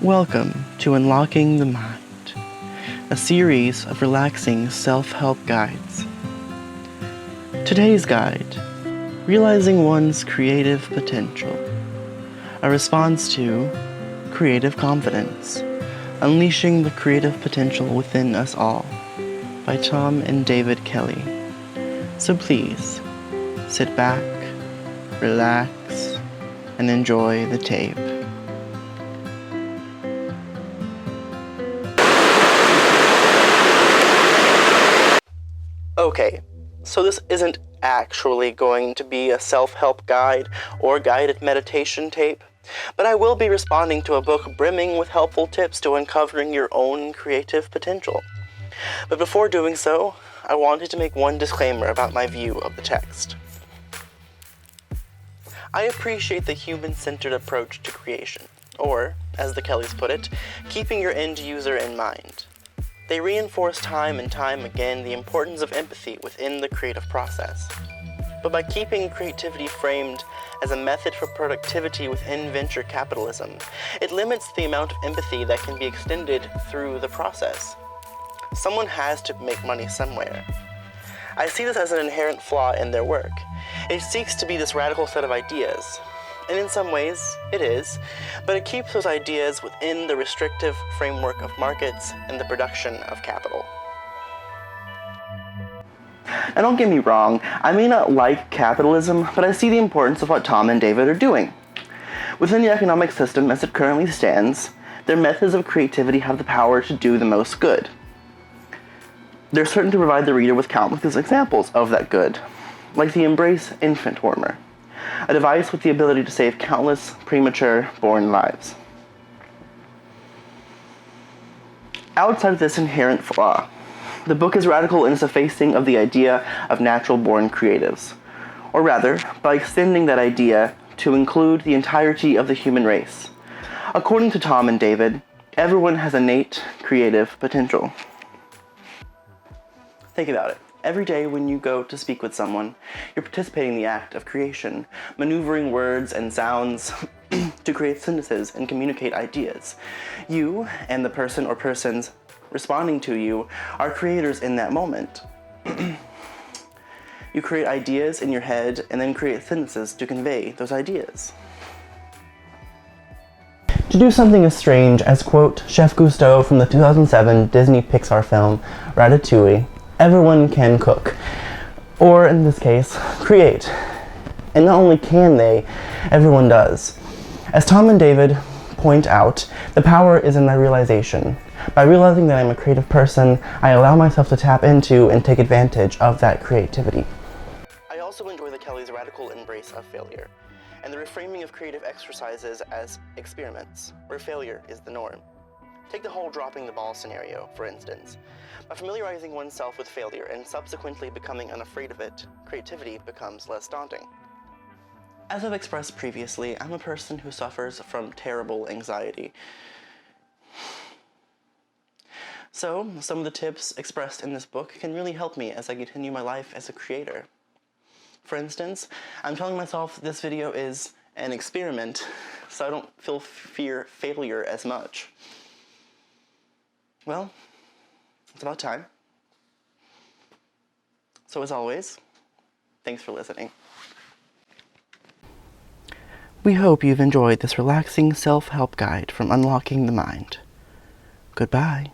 Welcome to Unlocking the Mind, a series of relaxing self-help guides. Today's guide, Realizing One's Creative Potential, a response to creative confidence, unleashing the creative potential within us all, by Tom and David Kelly. So please, sit back, relax, and enjoy the tape. Okay, so this isn't actually going to be a self-help guide or guided meditation tape, but I will be responding to a book brimming with helpful tips to uncovering your own creative potential. But before doing so, I wanted to make one disclaimer about my view of the text. I appreciate the human-centered approach to creation, or, as the Kellys put it, keeping your end user in mind. They reinforce time and time again the importance of empathy within the creative process. But by keeping creativity framed as a method for productivity within venture capitalism, it limits the amount of empathy that can be extended through the process. Someone has to make money somewhere. I see this as an inherent flaw in their work. It seeks to be this radical set of ideas, and in some ways, it is, but it keeps those ideas within the restrictive framework of markets and the production of capital. And don't get me wrong, I may not like capitalism, but I see the importance of what Tom and David are doing. Within the economic system as it currently stands, their methods of creativity have the power to do the most good. They're certain to provide the reader with countless examples of that good, like the Embrace infant warmer, a device with the ability to save countless premature born lives. Outside of this inherent flaw, the book is radical in its effacing of the idea of natural-born creatives, or rather, by extending that idea to include the entirety of the human race. According to Tom and David, everyone has innate creative potential. Think about it. Every day when you go to speak with someone, you're participating in the act of creation, maneuvering words and sounds to create sentences and communicate ideas. You and the person or persons responding to you are creators in that moment. You create ideas in your head and then create sentences to convey those ideas. To do something as strange as quote Chef Cousteau from the 2007 Disney Pixar film Ratatouille, everyone can cook, or in this case, create. And not only can they, everyone does. As Tom and David point out, the power is in my realization. By realizing that I'm a creative person, I allow myself to tap into and take advantage of that creativity. I also enjoy the Kellys' radical embrace of failure, and the reframing of creative exercises as experiments, where failure is the norm. Take the whole dropping the ball scenario, for instance. By familiarizing oneself with failure and subsequently becoming unafraid of it, creativity becomes less daunting. As I've expressed previously, I'm a person who suffers from terrible anxiety. So, some of the tips expressed in this book can really help me as I continue my life as a creator. For instance, I'm telling myself this video is an experiment, so I don't fear failure as much. Well, it's about time. So as always, thanks for listening. We hope you've enjoyed this relaxing self-help guide from Unlocking the Mind. Goodbye.